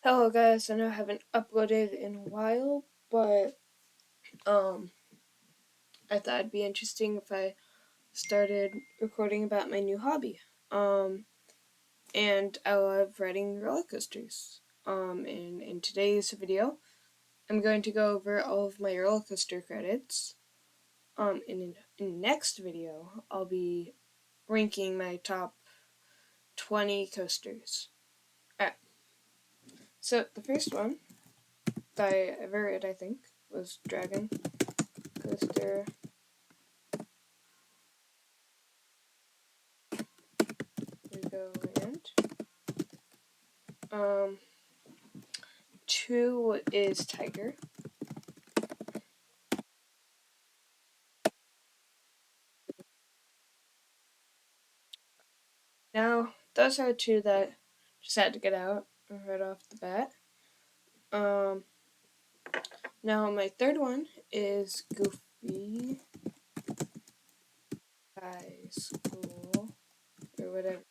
Hello guys, I know I haven't uploaded in a while, but I thought it'd be interesting if I started recording about my new hobby. And I love riding roller coasters. And in today's video, I'm going to go over all of my roller coaster credits. In the next video, I'll be ranking my top 20 coasters. Alright, so the first one that I ever read, I think, was Dragon Coaster. Legoland. Um, 2 is Tiger. Now, those are 2 that just had to get out right off the bat. Now my third one is Goofy High School or whatever.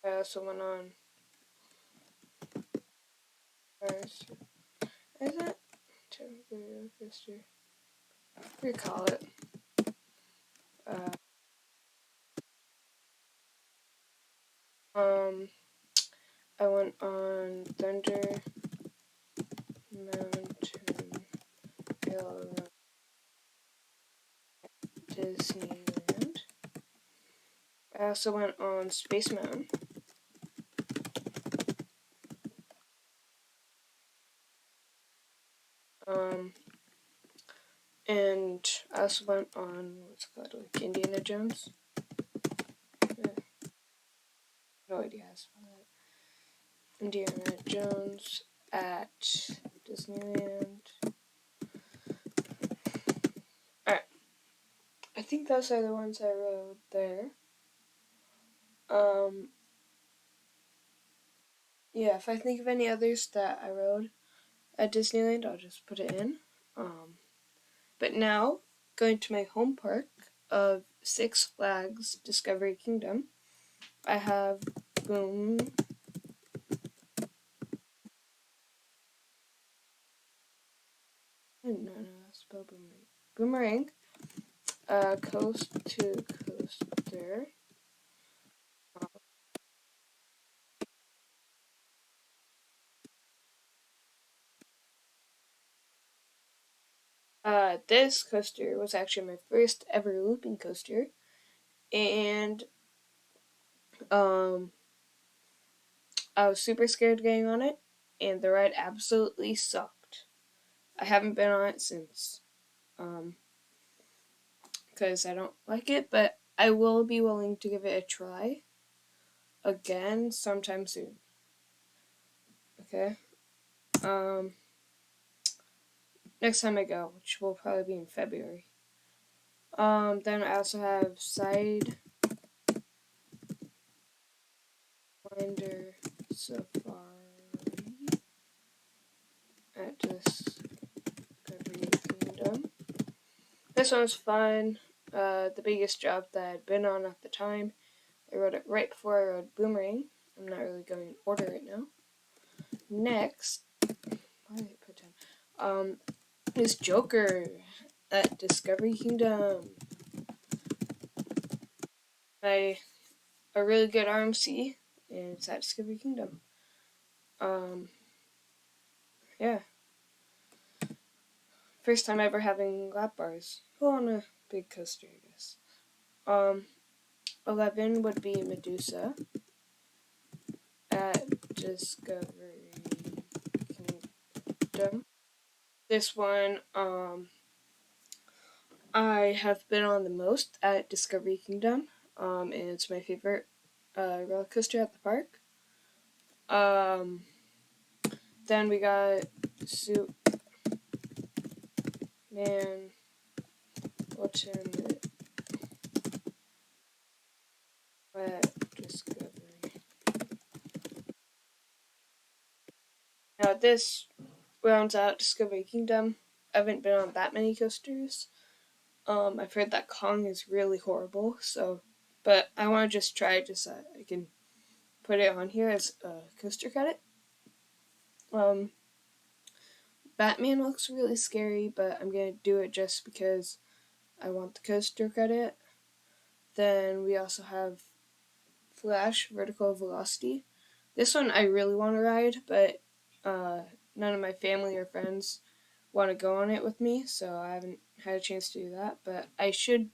I also went on. Is that roller coaster? What do you call it? I went on Thunder Mountain Railroad Disneyland. I also went on Space Mountain. And I also went on what's it called, like Indiana Jones. Yeah. No idea how to spell that. Indiana Jones at Disneyland. Alright. I think those are the ones I rode there. Yeah, if I think of any others that I rode at Disneyland, I'll just put it in. But now, going to my home park of Six Flags Discovery Kingdom, I have Boom. No, spell Boomerang. Coast to Coaster. This coaster was actually my first ever looping coaster, and I was super scared getting on it, and the ride absolutely sucked. I haven't been on it since, because I don't like it, but I will be willing to give it a try again sometime soon. Okay? Next time I go, which will probably be in February. Then I also have Sidewinder Safari at Discovery Kingdom. This one was fun. The biggest job that I'd been on at the time. I rode it right before I rode Boomerang. I'm not really going in order right now. Next, why did I put down? Is Joker at Discovery Kingdom. A really good RMC, and it's at Discovery Kingdom. Yeah. First time ever having lap bars. Well, on a big coaster, I guess. 11 would be Medusa at Discovery Kingdom. This one, I have been on the most at Discovery Kingdom, and it's my favorite roller coaster at the park. Then we got Superman. What's in it? At Discovery. Now this rounds out Discovery Kingdom. I haven't been on that many coasters. I've heard that Kong is really horrible, so but I want to just try it just so I can put it on here as a coaster credit. Batman looks really scary, but I'm going to do it just because I want the coaster credit. Then we also have Flash Vertical Velocity. This one I really want to ride, but none of my family or friends want to go on it with me, so I haven't had a chance to do that, but I should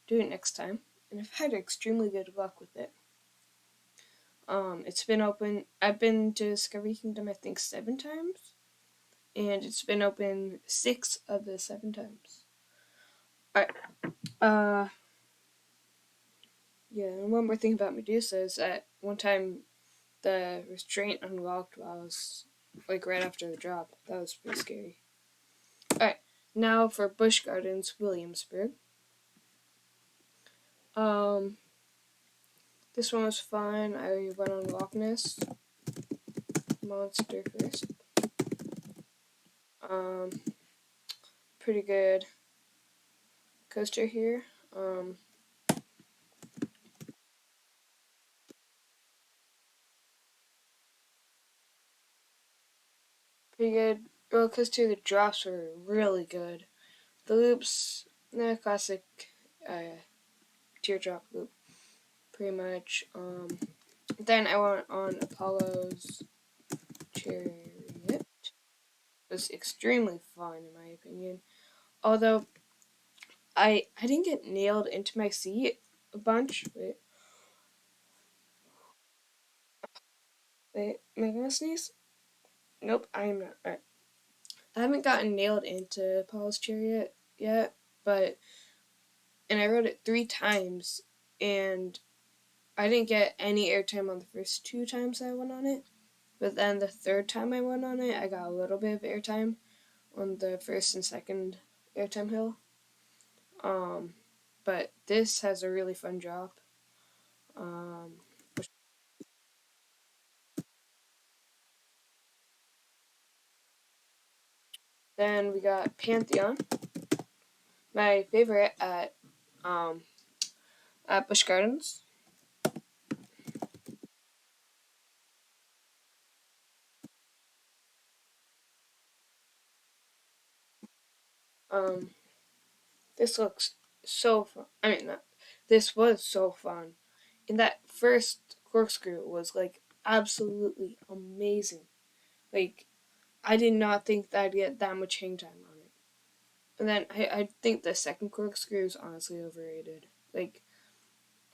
do it next time. And I've had extremely good luck with it. It's been open. I've been to Discovery Kingdom I think 7 times, and it's been open 6 of the 7 times. Alright. Yeah, and one more thing about Medusa is that one time the restraint unlocked while I was like right after the drop. That was pretty scary. Alright, now for Busch Gardens, Williamsburg. This one was fun. I went on Loch Ness Monster first. Pretty good coaster here. Pretty good roller coaster. The drops were really good. The loops, the classic teardrop loop, pretty much. Then I went on Apollo's Chariot. It was extremely fun in my opinion. Although I didn't get nailed into my seat a bunch. Wait, am I gonna sneeze? Nope, I am not. Alright. I haven't gotten nailed into Paul's Chariot yet, and I rode it 3 times, and I didn't get any airtime on the first 2 times I went on it, but then the 3rd time I went on it, I got a little bit of airtime on the first and second airtime hill. But this has a really fun drop. Then we got Pantheon, my favorite at Busch Gardens. This looks so fun. This was so fun. And that first corkscrew was like absolutely amazing. Like, I did not think that I'd get that much hang time on it. And then I think the second corkscrew is honestly overrated. Like,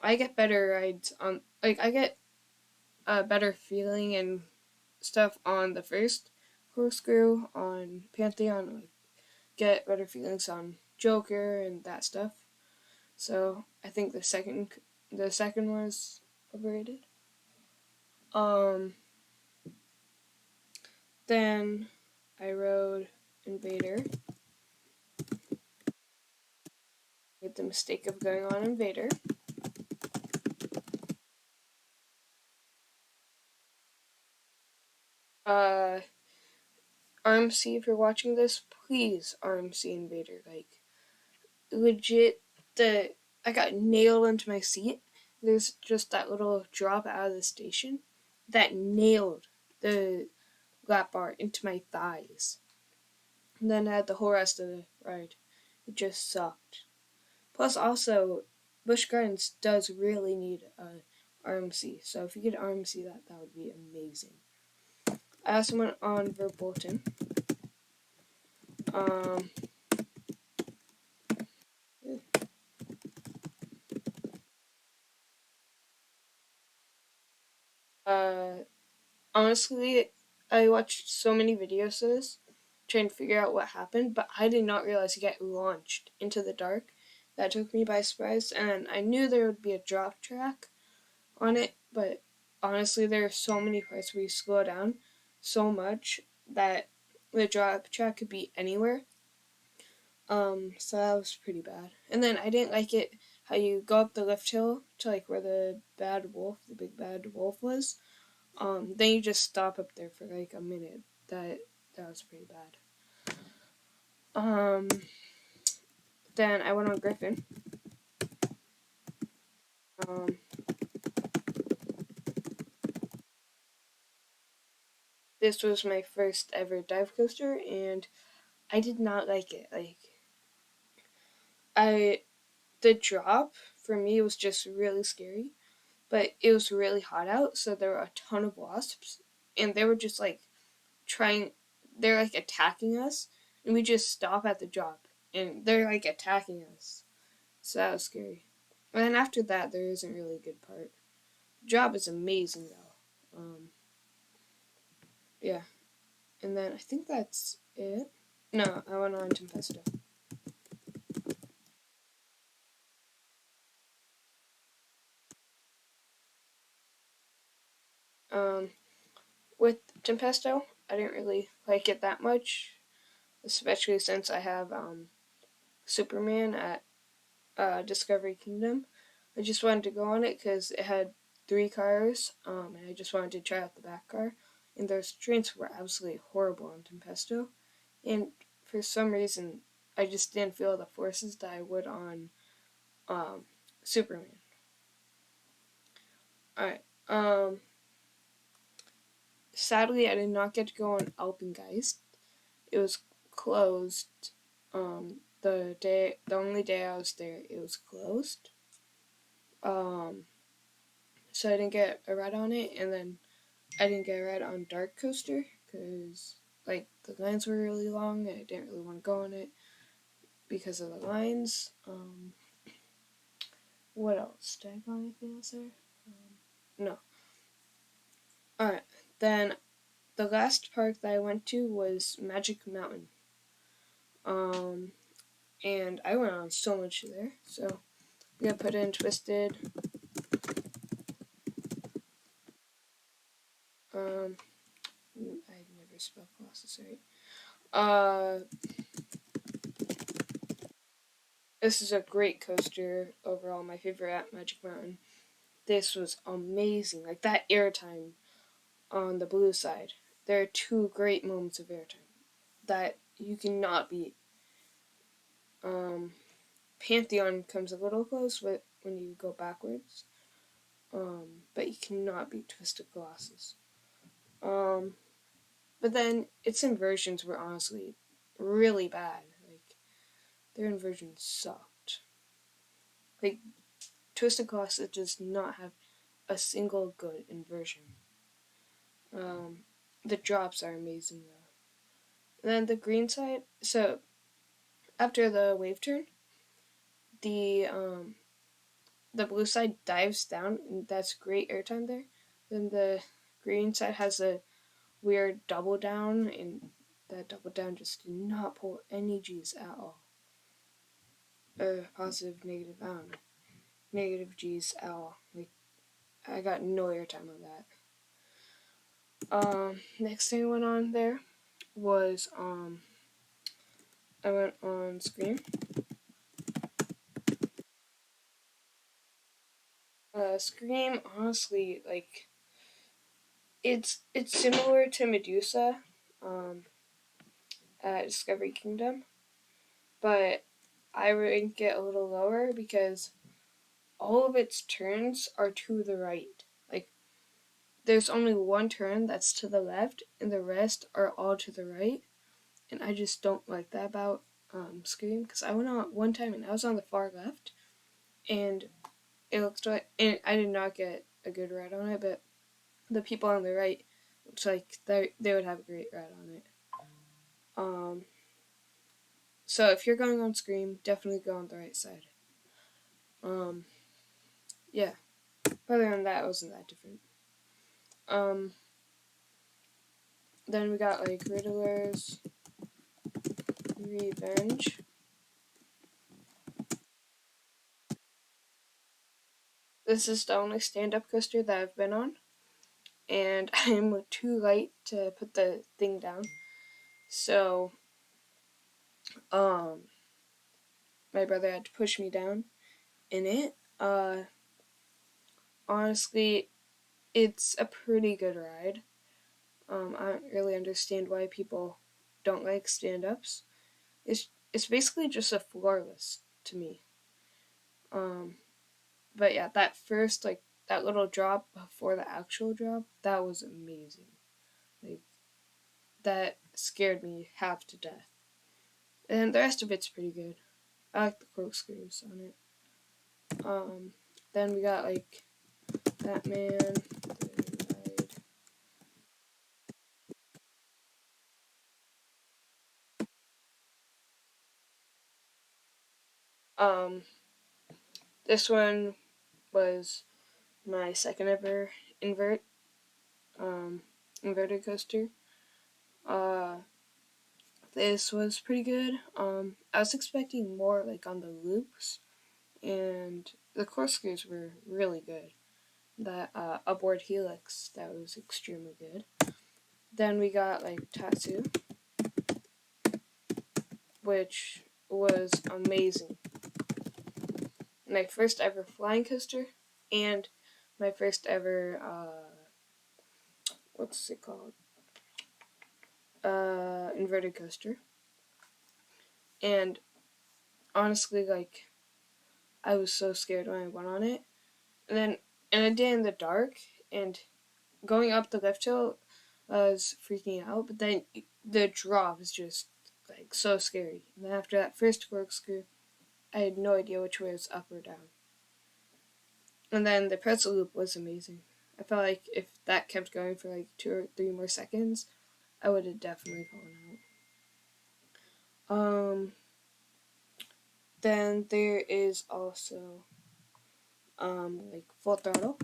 I get better rides on, like, I get a better feeling and stuff on the first corkscrew on Pantheon. Like, get better feelings on Joker and that stuff. So I think the second was overrated. Then I rode Invader. Made the mistake of going on Invader. RMC, if you're watching this, please RMC Invader. Like, legit, I got nailed into my seat. There's just that little drop out of the station that nailed the lap bar into my thighs. And then I had the whole rest of the ride. It just sucked. Plus, also, Busch Gardens does really need a RMC. So if you could RMC that would be amazing. I also went on Verbolten. Honestly, I watched so many videos of this, trying to figure out what happened, but I did not realize you get launched into the dark. That took me by surprise, and I knew there would be a drop track on it, but honestly, there are so many parts where you slow down so much that the drop track could be anywhere. So that was pretty bad. And then I didn't like it how you go up the lift hill to like where the big bad wolf was. Then you just stop up there for like a minute. That was pretty bad. Then I went on Griffon. This was my first ever dive coaster, and I did not like it. I the drop for me was just really scary, but it was really hot out, so there were a ton of wasps, and they were just trying, they're attacking us, and we just stop at the drop, and they're attacking us. So that was scary. And then after that, there isn't really a good part. The drop is amazing though. Yeah, and then I think that's it. No, I went on Tempesto. Um, with Tempesto, I didn't really like it that much, especially since I have Superman at Discovery Kingdom. I just wanted to go on it because it had 3 cars, and I just wanted to try out the back car. And the restraints were absolutely horrible on Tempesto, and for some reason, I just didn't feel the forces that I would on um, Superman. Alright, sadly, I did not get to go on Alpengeist. It was closed. The only day I was there, it was closed. Um, so I didn't get a ride on it, and then I didn't get a ride on Dark Coaster because the lines were really long, and I didn't really want to go on it because of the lines. What else? Did I go anything else there? No. All right. Then the last park that I went to was Magic Mountain. Um, and I went on so much there. So I'm gonna put in Twisted. Um, I never spelled Colossus right. This is a great coaster overall. My favorite at Magic Mountain. This was amazing. Like that airtime on the blue side. There are 2 great moments of airtime that you cannot beat. Pantheon comes a little close when you go backwards, but you cannot beat Twisted Colossus. But then its inversions were honestly really bad. Their inversions sucked. Like Twisted Colossus does not have a single good inversion. The drops are amazing though. And then the green side. So after the wave turn, the the blue side dives down, and that's great airtime there. Then the green side has a weird double down, and that double down just did not pull any G's at all. Positive, negative, I don't know. Negative G's at all. I got no airtime on that. Next thing I went on there was I went on Scream. Scream, honestly, it's similar to Medusa, um, at Discovery Kingdom, but I rank it a little lower because all of its turns are to the right. There's only one turn that's to the left, and the rest are all to the right. And I just don't like that about Scream, because I went on one time and I was on the far left, and it looked like, and I did not get a good ride on it, but the people on the right looks like they would have a great ride on it. Um, so if you're going on Scream, definitely go on the right side. Um, yeah. Other than that, it wasn't that different. Um, then we got Riddler's Revenge. This is the only stand-up coaster that I've been on, and I'm too light to put the thing down. So, um, my brother had to push me down in it. Honestly, it's a pretty good ride. I don't really understand why people don't like stand-ups. It's basically just a floorless to me. Um, But yeah, that first, like, that little drop before the actual drop, that was amazing. Like, that scared me half to death. And the rest of it's pretty good. I like the corkscrews on it. Then we got like Batman. Um, this one was my second ever invert inverted coaster. Uh, this was pretty good. I was expecting more like on the loops, and the corkscrews were really good. That upward helix, that was extremely good. Then we got like Tatsu, which was amazing. My first ever flying coaster, and my first ever what's it called? Inverted coaster. And honestly, like, I was so scared when I went on it. And I did in the dark, and going up the lift hill was freaking out, but then the drop is just like so scary. And then after that first corkscrew, I had no idea which way was up or down. And then the pretzel loop was amazing. I felt like if that kept going for like 2 or 3 more seconds, I would have definitely fallen out. Then there is also like Full Throttle.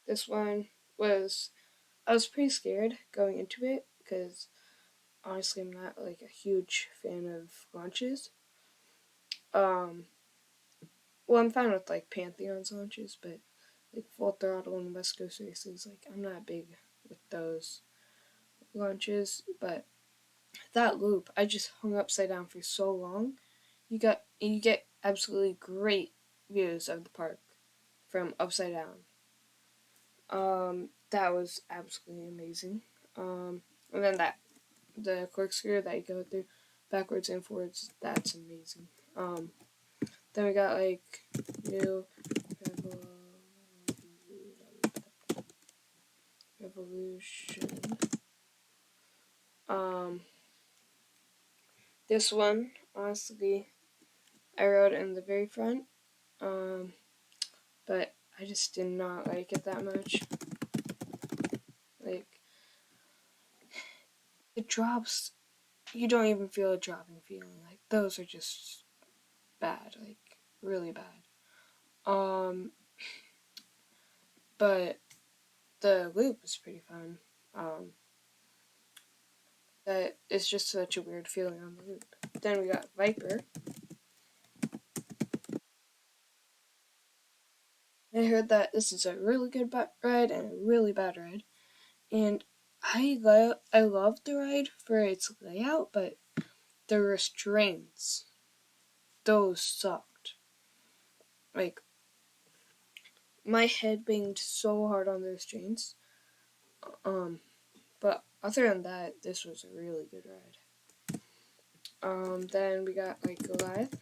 This one was I was pretty scared going into it because honestly I'm not like a huge fan of launches. Um, well I'm fine with like Pantheon's launches, but like Full Throttle and West Coast races, like I'm not big with those launches. But that loop, I just hung upside down for so long. You get absolutely great views of the park from upside down. That was absolutely amazing. And then the corkscrew that you go through backwards and forwards, that's amazing. Then we got like new Revolution. Um, this one, honestly, I rode in the very front. Um, but I just did not like it that much. Like, the drops, you don't even feel a dropping feeling. Like, those are just bad, like, really bad. But the loop is pretty fun. That it's just such a weird feeling on the loop. Then we got Viper. I heard that this is a really good ride and a really bad ride. And I love the ride for its layout, but the restraints, those sucked. Like, my head banged so hard on the restraints. But other than that, this was a really good ride. Then we got like Goliath,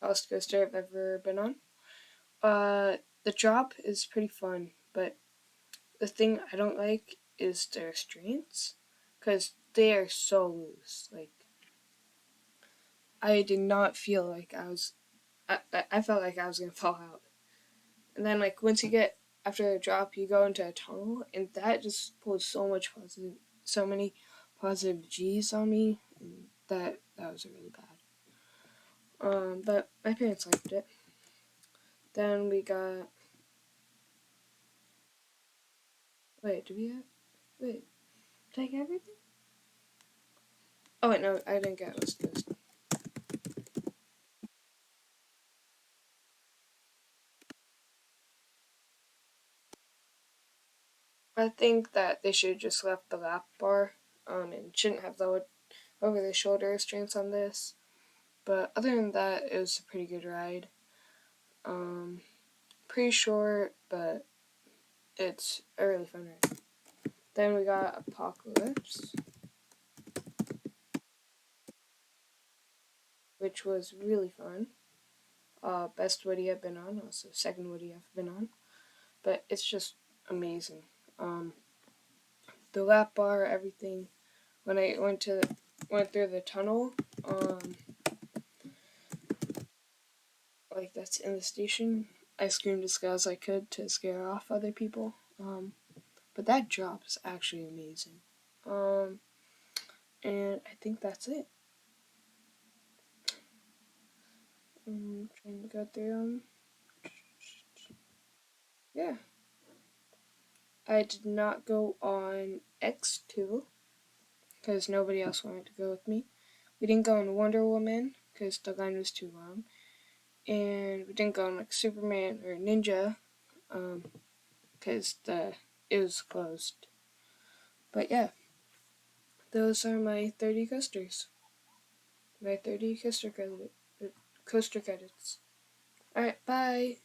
best coaster I've ever been on. The drop is pretty fun, but the thing I don't like is the restraints, because they are so loose. Like, I did not feel like I felt like I was gonna fall out. And then like once you get after the drop, you go into a tunnel, and that just pulled so many positive G's on me, and that was really bad. But my parents liked it. Then we got wait, do we have wait? Did I get everything? Oh wait, no, I didn't get West Coast. I think that they should have just left the lap bar, and shouldn't have lowered over the shoulder restraints on this. But other than that, it was a pretty good ride. Pretty short, but it's a really fun ride. Then we got Apocalypse, which was really fun. Best Woody I've been on, also second Woody I've been on. But it's just amazing. The lap bar, everything. When I went through the tunnel, like that's in the station, I screamed as loud as I could to scare off other people. But that drop is actually amazing. And I think that's it. I'm trying to go through them. Yeah. I did not go on X2 because nobody else wanted to go with me. We didn't go on Wonder Woman because the line was too long. And we didn't go on like Superman or Ninja because it was closed. But yeah, those are my 30 coasters. My 30 coaster credits. Alright, bye!